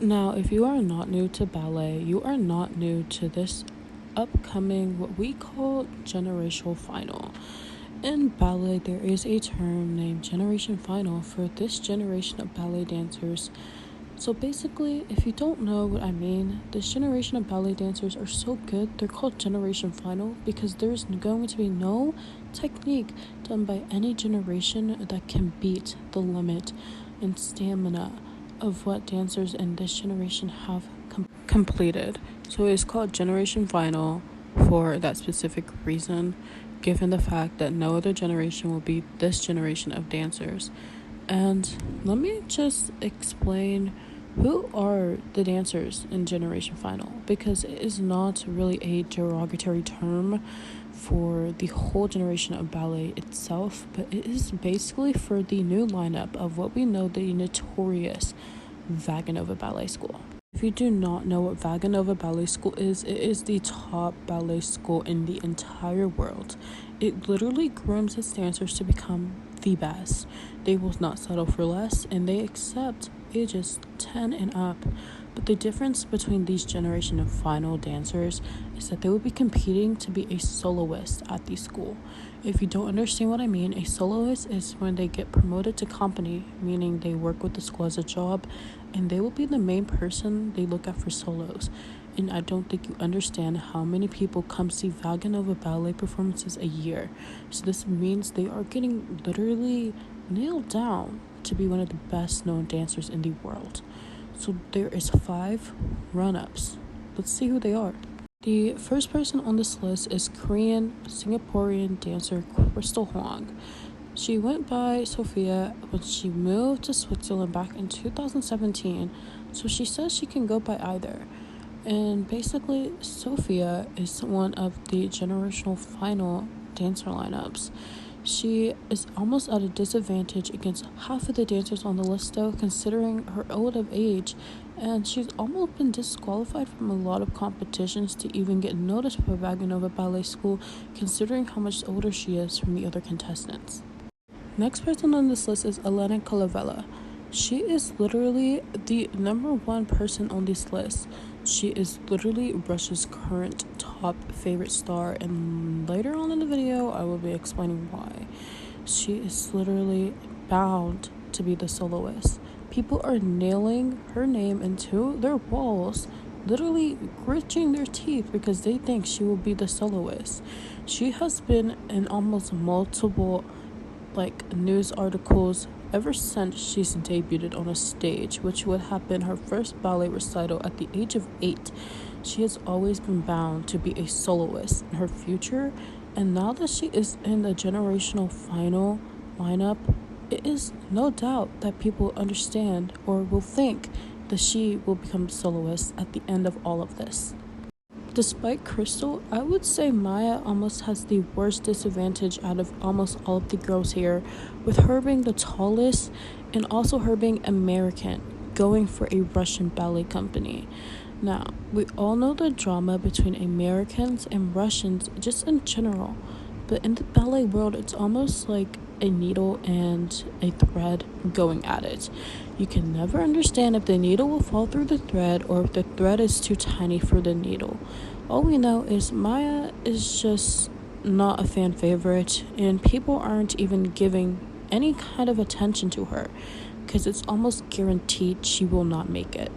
Now, if you are not new to ballet, you are not new to this upcoming what we call generational final. In ballet, there is a term named generation final for this generation of ballet dancers. So basically, if you don't know what I mean, this generation of ballet dancers are so good, they're called generation final because there's going to be no technique done by any generation that can beat the limit and stamina of what dancers in this generation have completed. So it's called generation final for that specific reason, given the fact that no other generation will beat this generation of dancers. And let me just explain who are the dancers in Generation Final, because it is not really a derogatory term for the whole generation of ballet itself, but it is basically for the new lineup of what we know the notorious Vaganova Ballet School. If you do not know what Vaganova Ballet School is, it is the top ballet school in the entire world. It literally grooms its dancers to become the best. They will not settle for less, and they accept ages 10 and up. But the difference between these generation of final dancers is that they will be competing to be a soloist at the school. If you don't understand what I mean, a soloist is when they get promoted to company, meaning they work with the school as a job, and they will be the main person they look at for solos. And I don't think you understand how many people come see Vaganova ballet performances a year. So this means they are getting literally nailed down to be one of the best known dancers in the world. So there is 5 run-ups. Let's see who they are. The first person on this list is Korean Singaporean dancer Crystal Huang. She went by Sophia when she moved to Switzerland back in 2017, so she says she can go by either. And basically, Sophia is one of the generational final dancer lineups. She is almost at a disadvantage against half of the dancers on the list, though, considering her old of age, and she's almost been disqualified from a lot of competitions to even get noticed by Vaganova Ballet School, considering how much older she is from the other contestants. Next person on this list is Elena Calavella. She is literally the number 1 person on this list. She is literally Russia's current top favorite star, and later on in the video, I will be explaining why. She is literally bound to be the soloist. People are nailing her name into their walls, literally gritting their teeth because they think she will be the soloist. She has been in almost multiple news articles ever since she's debuted on a stage, which would have been her first ballet recital at the age of 8. She has always been bound to be a soloist in her future, and now that she is in the generational final lineup, it is no doubt that people understand or will think that she will become soloist at the end of all of this. Despite Crystal, I would say Maya almost has the worst disadvantage out of almost all of the girls here, with her being the tallest and also her being American, going for a Russian ballet company. Now, we all know the drama between Americans and Russians just in general, but in the ballet world, it's almost like a needle and a thread going at it. You can never understand if the needle will fall through the thread or if the thread is too tiny for the needle. All we know is Maya is just not a fan favorite, and people aren't even giving any kind of attention to her because it's almost guaranteed she will not make it.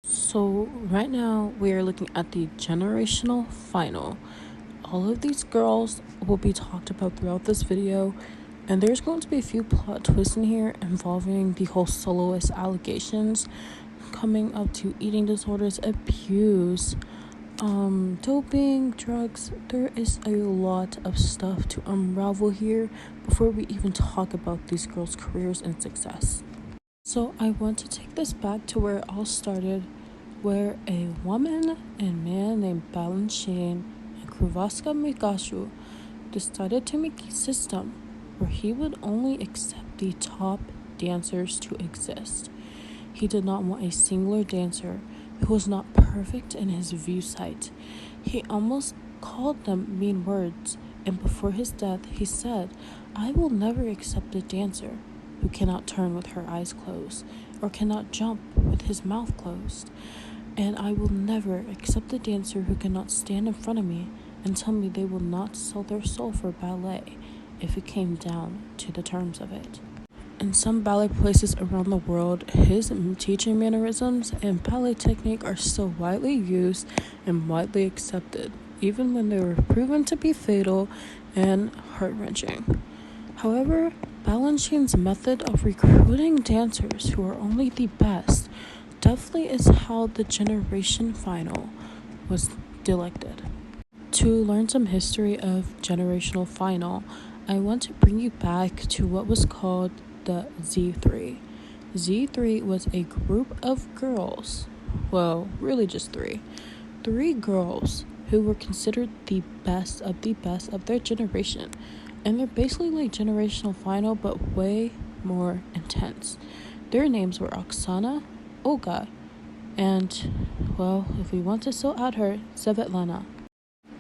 So right now we are looking at the generational final. All of these girls will be talked about throughout this video, and there's going to be a few plot twists in here involving the whole soloist allegations coming up to eating disorders, abuse, doping, drugs. There is a lot of stuff to unravel here before we even talk about these girls' careers and success. So I want to take this back to where it all started, where a woman and man named Balanchine and Kravaska Migashu decided to make a system where he would only accept the top dancers to exist. He did not want a singular dancer who was not perfect in his view sight. He almost called them mean words, and before his death, he said, "I will never accept a dancer who cannot turn with her eyes closed or cannot jump with his mouth closed. And I will never accept a dancer who cannot stand in front of me and tell me they will not sell their soul for ballet if it came down to the terms of it. In some ballet places around the world, his teaching mannerisms and ballet technique are still widely used and widely accepted, even when they were proven to be fatal and heart-wrenching. However, Balanchine's method of recruiting dancers who are only the best definitely is how the Generation Final was selected. To learn some history of Generational Final, I want to bring you back to what was called the Z3. Z3 was a group of girls, well, really just three girls who were considered the best of their generation. And they're basically like Generational Final, but way more intense. Their names were Oksana, Olga, and, well, if we want to still add her, Svetlana.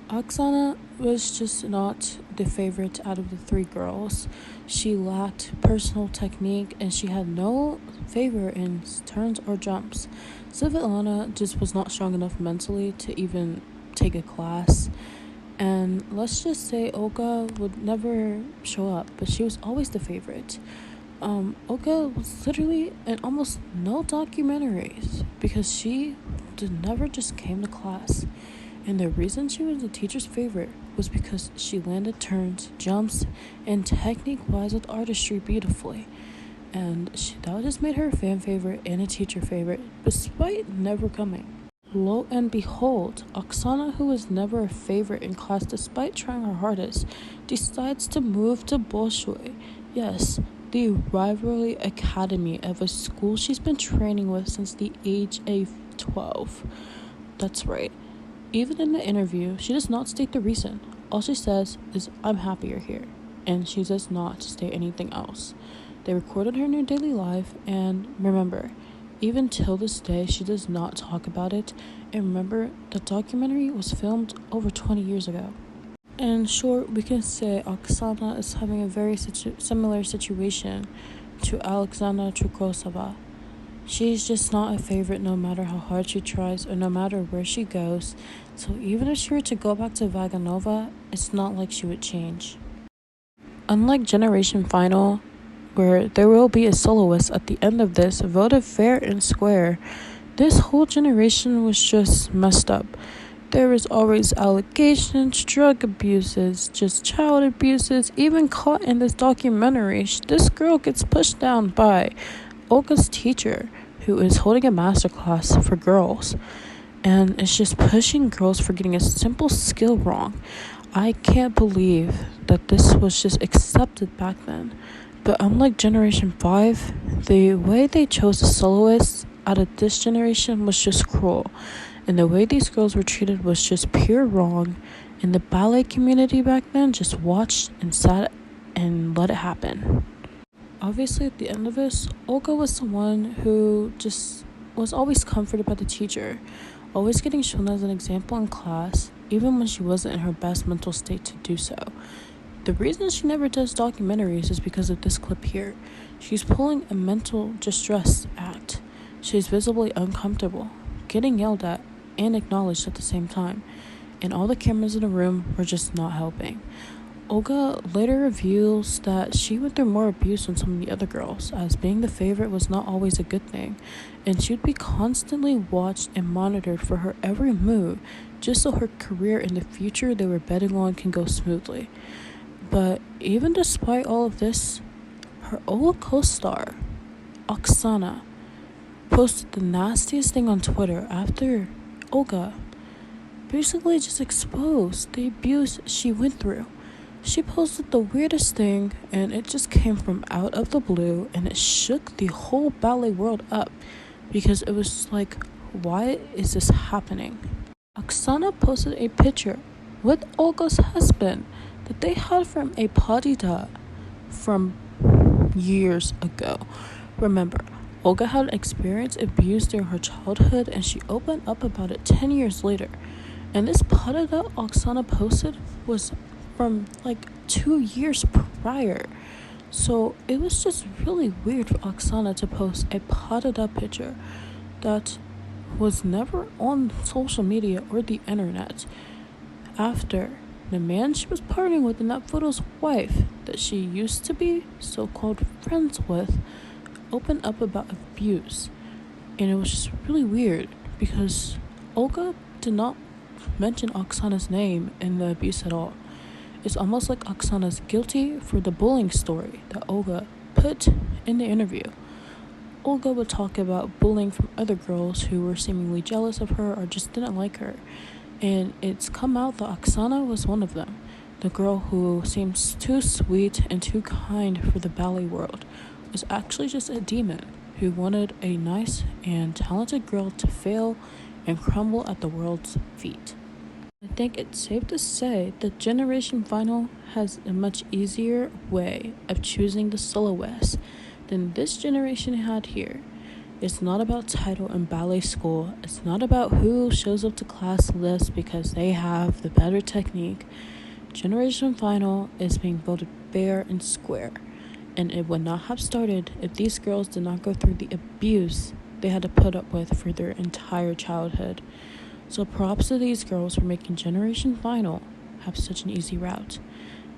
Oksana was just not the favorite out of the three girls. She lacked personal technique and she had no favor in turns or jumps. Svetlana just was not strong enough mentally to even take a class. And let's just say Olga would never show up, but she was always the favorite. Olga was literally in almost no documentaries because she never just came to class. And the reason she was the teacher's favorite was because she landed turns, jumps, and technique-wise with artistry beautifully. And that just made her a fan favorite and a teacher favorite, despite never coming. Lo and behold, Oksana, who was never a favorite in class despite trying her hardest, decides to move to Bolshoi. Yes, the rivalry academy of a school she's been training with since the age of 12. That's right. Even in the interview, she does not state the reason. All she says is, "I'm happier here," and she does not state anything else. They recorded her new daily life, and remember, even till this day, she does not talk about it. And remember, the documentary was filmed over 20 years ago. In short, we can say Oksana is having a very similar situation to Alexandra Trukosova. She's just not a favorite no matter how hard she tries or no matter where she goes. So even if she were to go back to Vaganova, it's not like she would change. Unlike Generation Final, where there will be a soloist at the end of this, voted fair and square, this whole generation was just messed up. There was always allegations, drug abuses, just child abuses, even caught in this documentary. This girl gets pushed down by Olga's teacher, who is holding a masterclass for girls, and it's just pushing girls for getting a simple skill wrong. I can't believe that this was just accepted back then. But unlike Generation 5, the way they chose the soloists out of this generation was just cruel, and the way these girls were treated was just pure wrong, and the ballet community back then just watched and sat and let it happen. Obviously, at the end of this, Olga was the one who just was always comforted by the teacher, always getting shown as an example in class, even when she wasn't in her best mental state to do so. The reason she never does documentaries is because of this clip here. She's pulling a mental distress act. She's visibly uncomfortable, getting yelled at, and acknowledged at the same time, and all the cameras in the room were just not helping. Olga later reveals that she went through more abuse than some of the other girls, as being the favorite was not always a good thing, and she would be constantly watched and monitored for her every move, just so her career in the future they were betting on can go smoothly. But even despite all of this, her old co-star, Oksana, posted the nastiest thing on Twitter after Olga basically just exposed the abuse she went through. She posted the weirdest thing, and it just came from out of the blue, and it shook the whole ballet world up, because it was like, why is this happening? Oksana posted a picture with Olga's husband that they had from a padida from years ago. Remember, Olga had experienced abuse during her childhood, and she opened up about it 10 years later. And this padida Oksana posted was from like 2 years prior. So it was just really weird for Oksana to post a potted up picture that was never on social media or the internet after the man she was partying with in that photo's wife that she used to be so-called friends with opened up about abuse. And it was just really weird because Olga did not mention Oksana's name in the abuse at all. It's almost like Oksana's guilty for the bullying story that Olga put in the interview. Olga would talk about bullying from other girls who were seemingly jealous of her or just didn't like her. And it's come out that Oksana was one of them. The girl who seems too sweet and too kind for the ballet world was actually just a demon who wanted a nice and talented girl to fail and crumble at the world's feet. I think it's safe to say that Generation Final has a much easier way of choosing the soloists than this generation had here. It's not about title in ballet school. It's not about who shows up to class list because they have the better technique. Generation Final is being voted fair and square, and it would not have started if these girls did not go through the abuse they had to put up with for their entire childhood. So props to these girls for making Generation Final have such an easy route.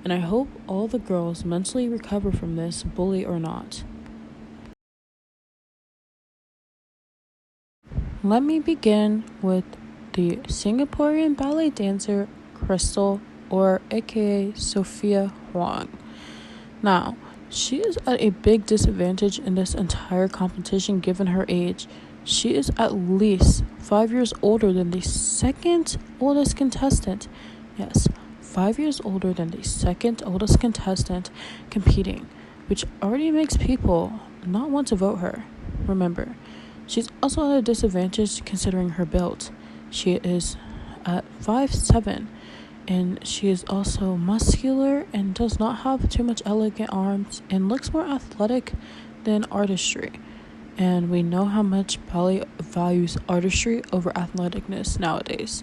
And I hope all the girls mentally recover from this, bully or not. Let me begin with the Singaporean ballet dancer Crystal, or aka Sophia Huang. Now, she is at a big disadvantage in this entire competition given her age. She is at least 5 years older than the second oldest contestant. Yes, 5 years older than the second oldest contestant competing, which already makes people not want to vote her. Remember, she's also at a disadvantage considering her build. She is at 5'7", and she is also muscular and does not have too much elegant arms and looks more athletic than artistry. And we know how much ballet values artistry over athleticness nowadays.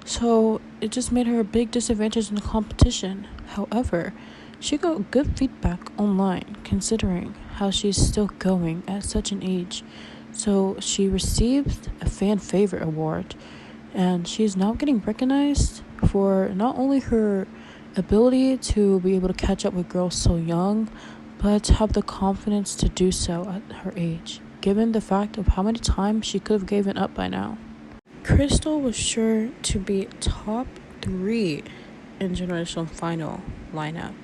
So it just made her a big disadvantage in the competition. However, she got good feedback online considering how she's still going at such an age. So she received a fan favorite award, and she's now getting recognized for not only her ability to be able to catch up with girls so young, but have the confidence to do so at her age, given the fact of how many times she could have given up by now. Crystal was sure to be top 3 in Generation Final lineup.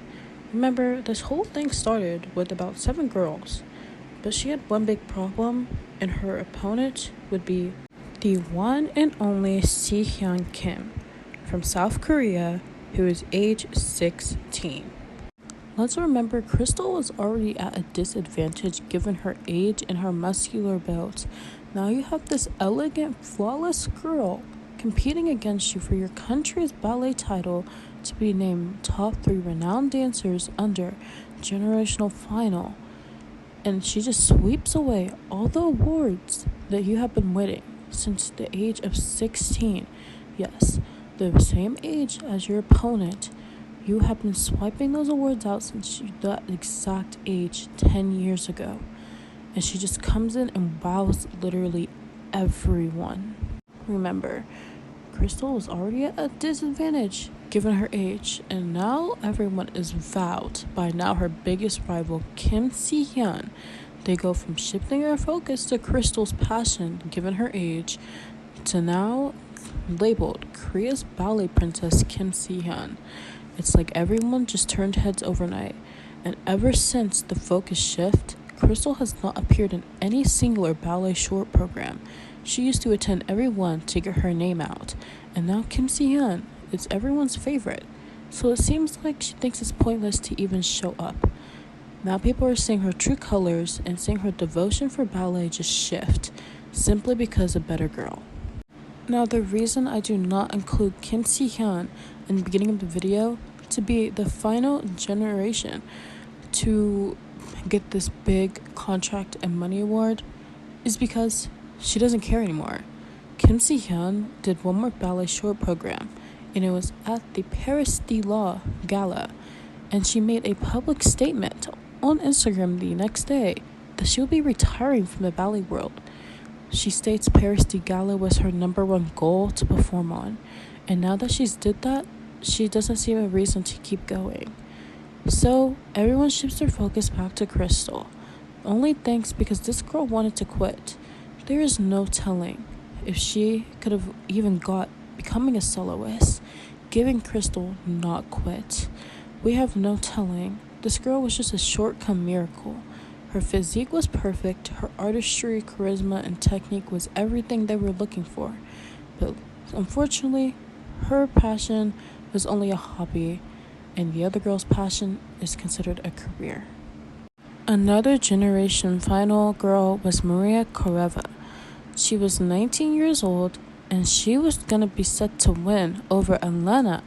Remember, this whole thing started with about 7 girls, but she had one big problem, and her opponent would be the one and only Si-hyun Kim from South Korea, who is age 16. Let's remember, Crystal was already at a disadvantage given her age and her muscular build. Now you have this elegant, flawless girl competing against you for your country's ballet title to be named top 3 renowned dancers under Generational Final. And she just sweeps away all the awards that you have been winning since the age of 16. Yes, the same age as your opponent. You have been swiping those awards out since that exact age 10 years ago. And she just comes in and wows literally everyone. Remember, Crystal was already at a disadvantage given her age, and now everyone is wowed by now her biggest rival, Kim Si-hyun. They go from shifting their focus to Crystal's passion given her age to now labeled Korea's ballet princess Kim Si-hyun. It's like everyone just turned heads overnight, and ever since the focus shift, Crystal has not appeared in any singular ballet short program. She used to attend every one to get her name out, and now Kim Si-hyun is everyone's favorite. So it seems like she thinks it's pointless to even show up. Now people are seeing her true colors and seeing her devotion for ballet just shift, simply because a better girl. Now the reason I do not include Kim Si-hyun in the beginning of the video to be the final generation to get this big contract and money award is because she doesn't care anymore. Kim Si-hyun did one more ballet short program, and it was at the Paris de la Gala, and she made a public statement to on Instagram the next day that she will be retiring from the ballet world. She states Paris de Gala was her number one goal to perform on, and now that she's did that, she doesn't see a reason to keep going. So everyone shifts their focus back to Crystal. Only thanks because this girl wanted to quit. There is no telling if she could have even got becoming a soloist, giving Crystal not quit. We have no telling. This girl was just a short-come miracle. Her physique was perfect, her artistry, charisma, and technique was everything they were looking for. But unfortunately, her passion was only a hobby, and the other girl's passion is considered a career. Another generation final girl was Maria Koreva. She was 19 years old, and she was gonna be set to win over Elena.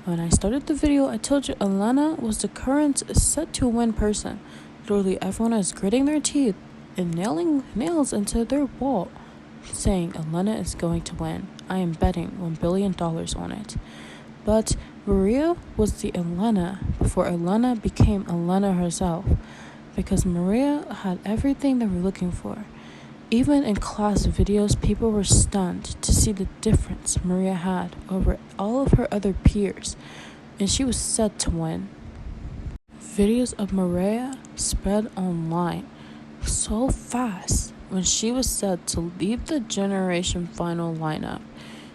When I started the video, I told you Elena was the current set to win person. Literally everyone is gritting their teeth and nailing nails into their wall, saying Elena is going to win. I am betting $1 billion on it. But Maria was the Elena before Elena became Elena herself, because Maria had everything they were looking for. Even in class videos, people were stunned to see the difference Maria had over all of her other peers, and she was set to win. Videos of Maria spread online so fast when she was set to leave the generation final lineup.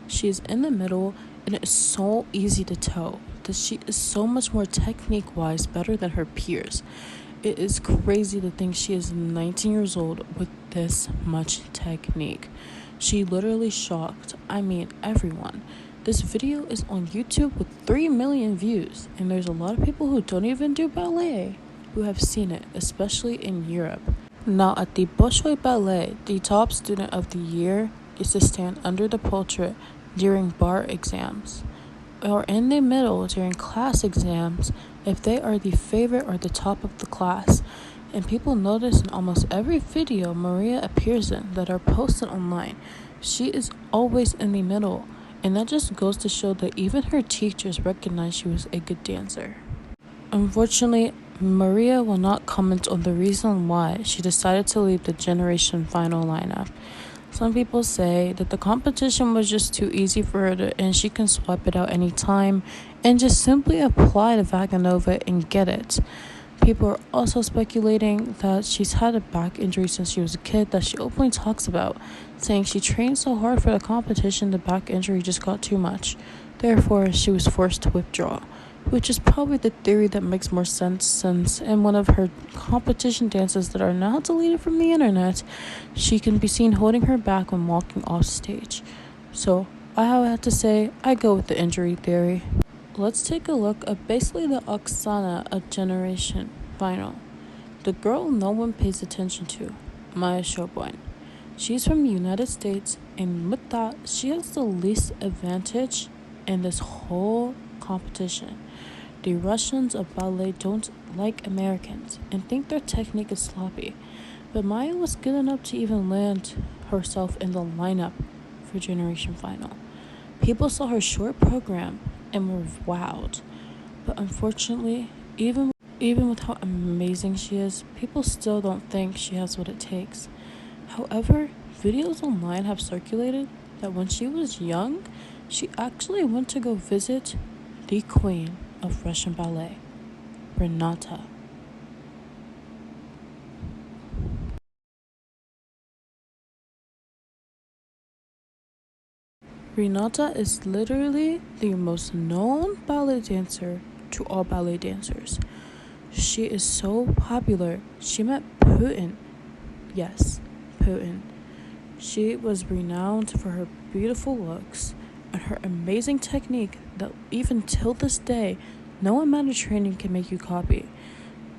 She is in the middle, and it is so easy to tell that she is so much more technique-wise better than her peers. It is crazy to think she is 19 years old with this much technique. She literally shocked, everyone. This video is on YouTube with 3 million views, and there's a lot of people who don't even do ballet who have seen it, especially in Europe. Now at the Bolshoi Ballet, the top student of the year is to stand under the portrait during bar exams, or in the middle during class exams if they are the favorite or the top of the class. And people notice in almost every video Maria appears in that are posted online, she is always in the middle. And that just goes to show that even her teachers recognized she was a good dancer. Unfortunately, Maria will not comment on the reason why she decided to leave the generation final lineup. Some people say that the competition was just too easy for her and she can swipe it out anytime and just simply apply to Vaganova and get it. People are also speculating that she's had a back injury since she was a kid that she openly talks about, saying she trained so hard for the competition the back injury just got too much. Therefore, she was forced to withdraw, which is probably the theory that makes more sense since in one of her competition dances that are now deleted from the internet, she can be seen holding her back when walking off stage. So, I have to say, I go with the injury theory. Let's take a look at basically the Oksana of Generation Final. The girl no one pays attention to, Maya Shobwin. She's from the United States, and with that, she has the least advantage in this whole competition. The Russians of ballet don't like Americans and think their technique is sloppy, but Maya was good enough to even land herself in the lineup for Generation Final. People saw her short program and were wowed, but unfortunately, even with how amazing she is, people still don't think she has what it takes. However, videos online have circulated that when she was young, she actually went to go visit the queen of Russian ballet, Renata. Renata is literally the most known ballet dancer to all ballet dancers. She is so popular. She met Putin. Yes, Putin. She was renowned for her beautiful looks and her amazing technique that even till this day, no amount of training can make you copy.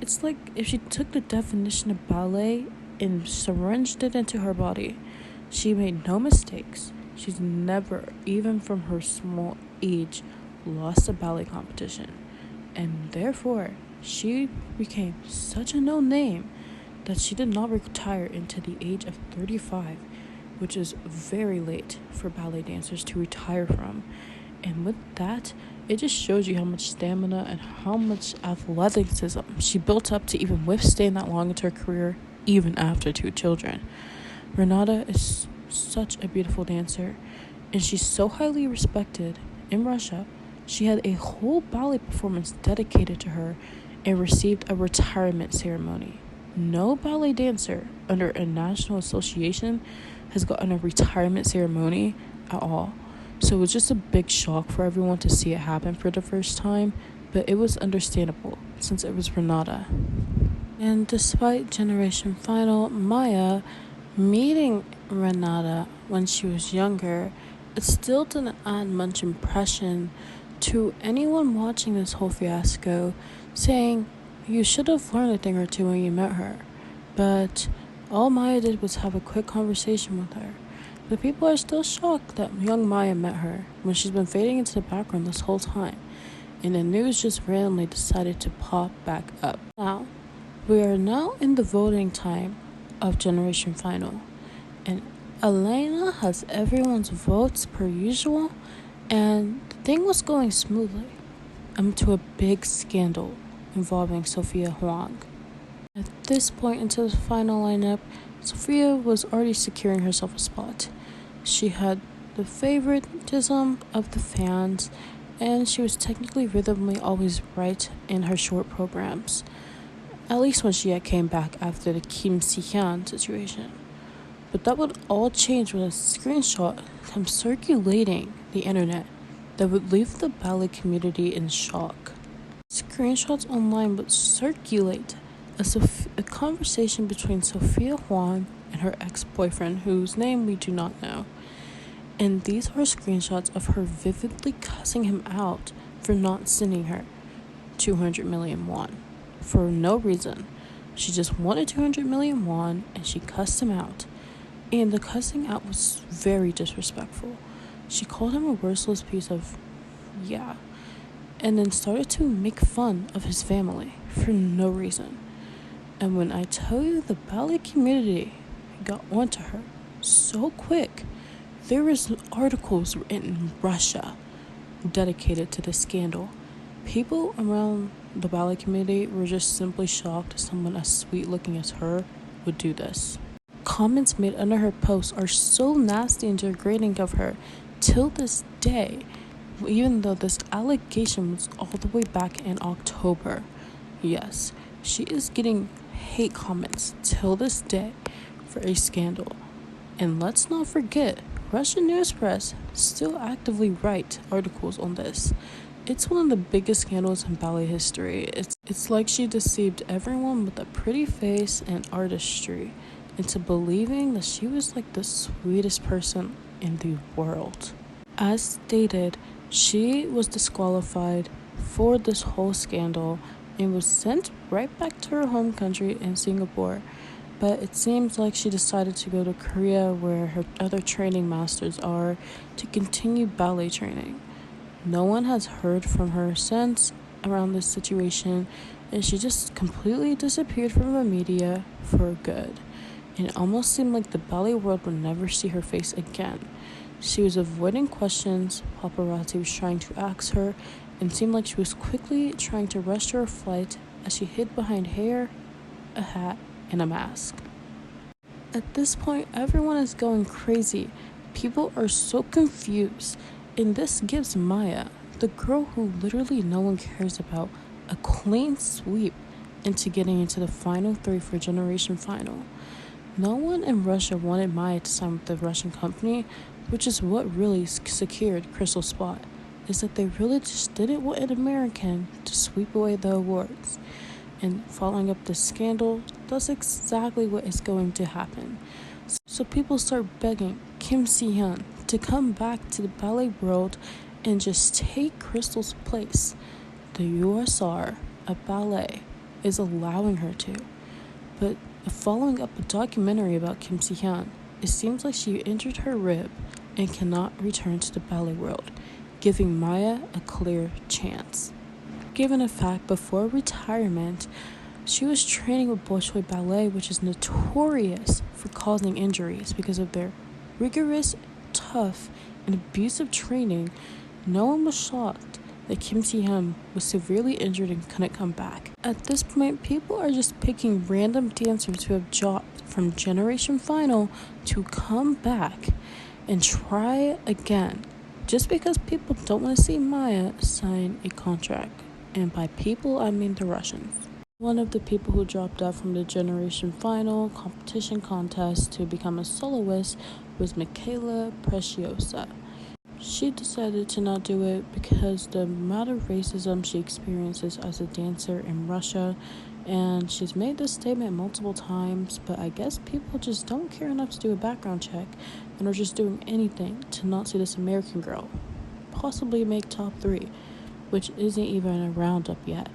It's like if she took the definition of ballet and syringed it into her body. She made no mistakes. She's never, even from her small age, lost a ballet competition. And therefore, she became such a known name that she did not retire until the age of 35, which is very late for ballet dancers to retire from. And with that, It just shows you how much stamina and how much athleticism she built up to even withstand that long into her career, even after 2 children. Renata is such a beautiful dancer, and she's so highly respected in Russia. She had a whole ballet performance dedicated to her and received a retirement ceremony. No ballet dancer under a national association has gotten a retirement ceremony at all. So it was just a big shock for everyone to see it happen for the first time, but it was understandable since it was Renata. And despite Generation Final, Maya meeting Renata when she was younger, it still didn't add much impression to anyone watching this whole fiasco, saying, "You should have learned a thing or two when you met her." But all Maya did was have a quick conversation with her. But people are still shocked that young Maya met her when she's been fading into the background this whole time, and the news just randomly decided to pop back up. Now, we are now in the voting time of Generation Final, and Elena has everyone's votes per usual, and the thing was going smoothly to a big scandal involving Sophia Huang. At this point into the final lineup, Sophia was already securing herself a spot. She had the favoritism of the fans, and she was technically rhythmically always right in her short programs, at least when she came back after the Kim Si-hyun situation. But that would all change when a screenshot comes circulating the internet that would leave the ballet community in shock. Screenshots online would circulate a conversation between Sophia Huang and her ex-boyfriend, whose name we do not know. And these are screenshots of her vividly cussing him out for not sending her 200 million won. For no reason. She just wanted 200 million won and she cussed him out. And the cussing out was very disrespectful. She called him a worthless piece of and then started to make fun of his family for no reason. And when I tell you the ballet community got onto her so quick, there was articles written in Russia dedicated to this scandal. People around the ballet community were just simply shocked someone as sweet looking as her would do this. Comments made under her posts are so nasty and degrading of her till this day, even though this allegation was all the way back in October. Yes, she is getting hate comments till this day for a scandal. And let's not forget, Russian news press still actively write articles on this. It's one of the biggest scandals in ballet history. It's like she deceived everyone with a pretty face and artistry into believing that she was like the sweetest person in the world. As stated, she was disqualified for this whole scandal and was sent right back to her home country in Singapore. But it seems like she decided to go to Korea, where her other training masters are, to continue ballet training. No one has heard from her since around this situation, and she just completely disappeared from the media for good. And it almost seemed like the ballet world would never see her face again. She was avoiding questions paparazzi was trying to ask her, and seemed like she was quickly trying to rush to her flight as she hid behind hair, a hat, and a mask. At this point, everyone is going crazy. People are so confused, and this gives Maya, the girl who literally no one cares about, a clean sweep into getting into the final 3 for Generation Final. No one in Russia wanted Maya to sign with the Russian company, which is what really secured Crystal's spot, is that they really just didn't want an American to sweep away the awards. And following up this scandal, that's exactly what is going to happen. So people start begging Kim Si-hyun to come back to the ballet world and just take Crystal's place. The USR, a ballet, is allowing her to. But following up a documentary about Kim Si-hyun, it seems like she injured her rib and cannot return to the ballet world, giving Maya a clear chance. Given a fact, before retirement, she was training with Bolshoi Ballet, which is notorious for causing injuries because of their rigorous, tough, and abusive training. No one was shocked that Kim Si-hyun was severely injured and couldn't come back. At this point, people are just picking random dancers who have dropped from Generation Final to come back and try again, just because people don't want to see Maya sign a contract. And by people, I mean the Russians. One of the people who dropped out from the Generation Final competition contest to become a soloist was Michaela Preciosa. She decided to not do it because the amount of racism she experiences as a dancer in Russia, and she's made this statement multiple times, but I guess people just don't care enough to do a background check and are just doing anything to not see this American girl possibly make top 3, which isn't even a roundup yet,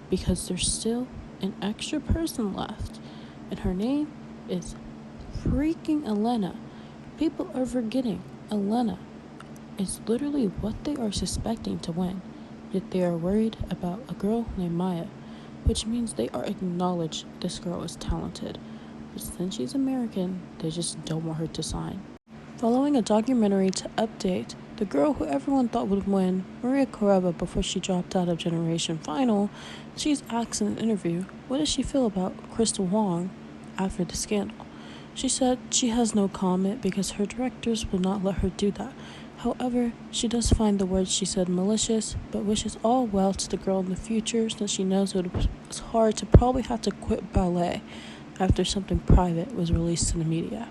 because there's still an extra person left, and her name is freaking Elena. People are forgetting Elena is literally what they are suspecting to win, yet they are worried about a girl named Maya, which means they are acknowledged this girl is talented, but since she's American, they just don't want her to sign. Following a documentary to update the girl who everyone thought would win, Maria Koreva, before she dropped out of Generation Final, she's asked in an interview, what does she feel about Crystal Huang after the scandal? She said she has no comment because her directors will not let her do that. However, she does find the words she said malicious, but wishes all well to the girl in the future since she knows it was hard to probably have to quit ballet after something private was released to the media.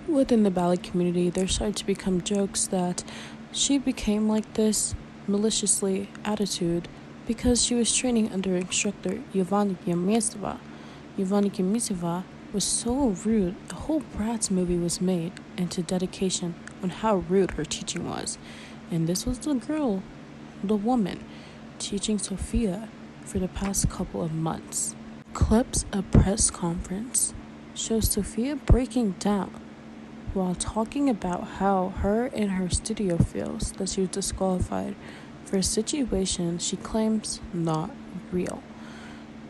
Within the ballet community, there started to become jokes that she became like this maliciously attitude because she was training under instructor Yevgenia Yamytseva. Yevgenia Yamytseva was so rude, a whole Bratz movie was made into dedication on how rude her teaching was. And this was the girl, the woman, teaching Sophia for the past couple of months. Clips of press conference shows Sophia breaking down while talking about how her and her studio feels that she was disqualified for a situation she claims not real.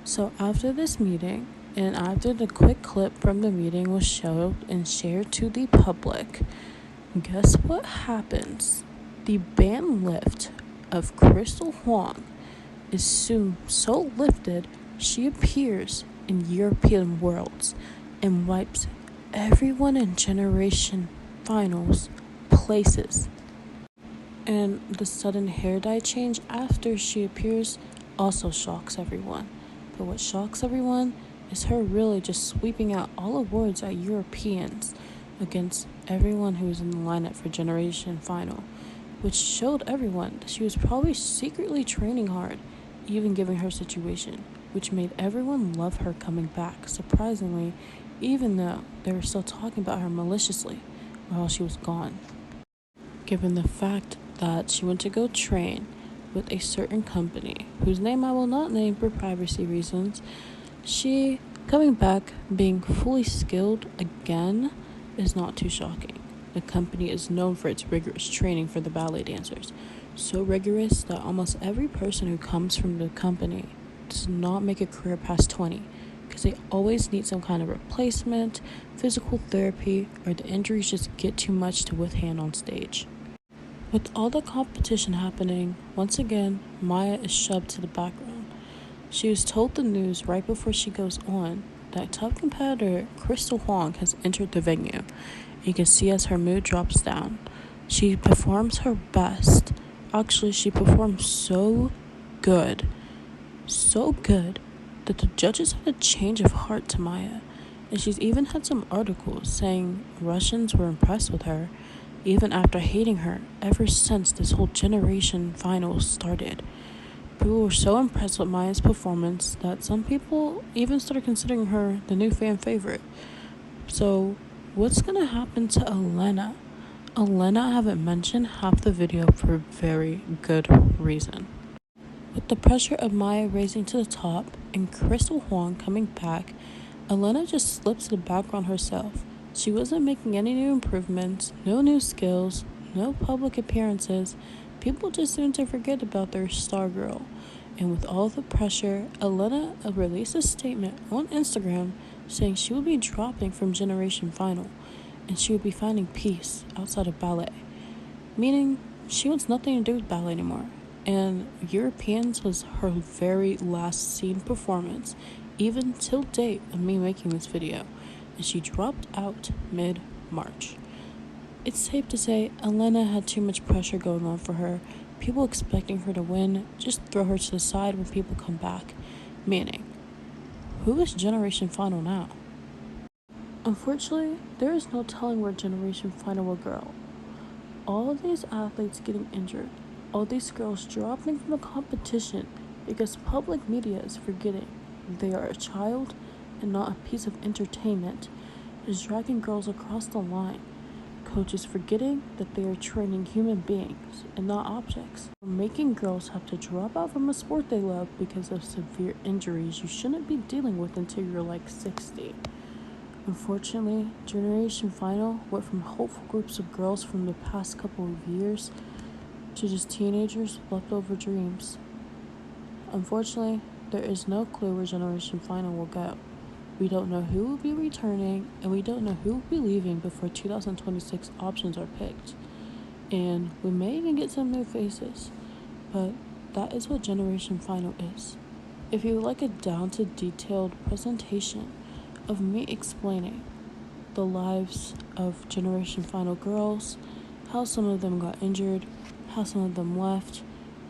So after this meeting, and after the quick clip from the meeting was showed and shared to the public, guess what happens? The ban lift of Crystal Huang is soon so lifted she appears in European Worlds and wipes everyone in Generation Finals places. And the sudden hair dye change after she appears also shocks everyone. But what shocks everyone is her really just sweeping out all awards at Europeans against everyone who was in the lineup for Generation Final, which showed everyone that she was probably secretly training hard, even given her situation, which made everyone love her coming back, surprisingly, even though they were still talking about her maliciously while she was gone. Given the fact that she went to go train with a certain company, whose name I will not name for privacy reasons, she coming back being fully skilled again is not too shocking. The company is known for its rigorous training for the ballet dancers, so rigorous that almost every person who comes from the company does not make a career past 20, because they always need some kind of replacement, physical therapy, or the injuries just get too much to withstand on stage. With all the competition happening, once again, Maya is shoved to the background. She was told the news right before she goes on that top competitor Crystal Huang has entered the venue. You can see as her mood drops down. She performs her best. Actually, she performs so good that the judges had a change of heart to Maya. And she's even had some articles saying Russians were impressed with her, even after hating her ever since this whole Generation Final started. People were so impressed with Maya's performance that some people even started considering her the new fan favorite. So, what's gonna happen to Elena? Elena, I haven't mentioned half the video for a very good reason. With the pressure of Maya raising to the top and Crystal Huang coming back, Elena just slips to the background herself. She wasn't making any new improvements, no new skills, no public appearances. People just seemed to forget about their star girl. And with all the pressure, Elena released a statement on Instagram saying she would be dropping from Generation Final and she would be finding peace outside of ballet. Meaning, she wants nothing to do with ballet anymore. And Europeans was her very last seen performance, even till date of me making this video, and she dropped out mid-March. It's safe to say Elena had too much pressure going on for her, people expecting her to win, just throw her to the side when people come back, meaning, who is Generation Final now? Unfortunately, there is no telling where Generation Final will go. All these athletes getting injured, all these girls dropping from the competition because public media is forgetting they are a child and not a piece of entertainment, is dragging girls across the line. Coaches forgetting that they are training human beings and not objects. Making girls have to drop out from a sport they love because of severe injuries you shouldn't be dealing with until you're like 60. Unfortunately, Generation Final went from hopeful groups of girls from the past couple of years to just teenagers with leftover dreams. Unfortunately, there is no clue where Generation Final will go. We don't know who will be returning, and we don't know who will be leaving before 2026 options are picked. And we may even get some new faces, but that is what Generation Final is. If you would like a down to detailed presentation of me explaining the lives of Generation Final girls, how some of them got injured, how some of them left,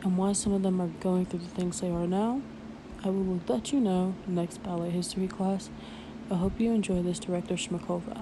and why some of them are going through the things they are now, I will let you know next ballet history class. I hope you enjoy this, Director Shmakova.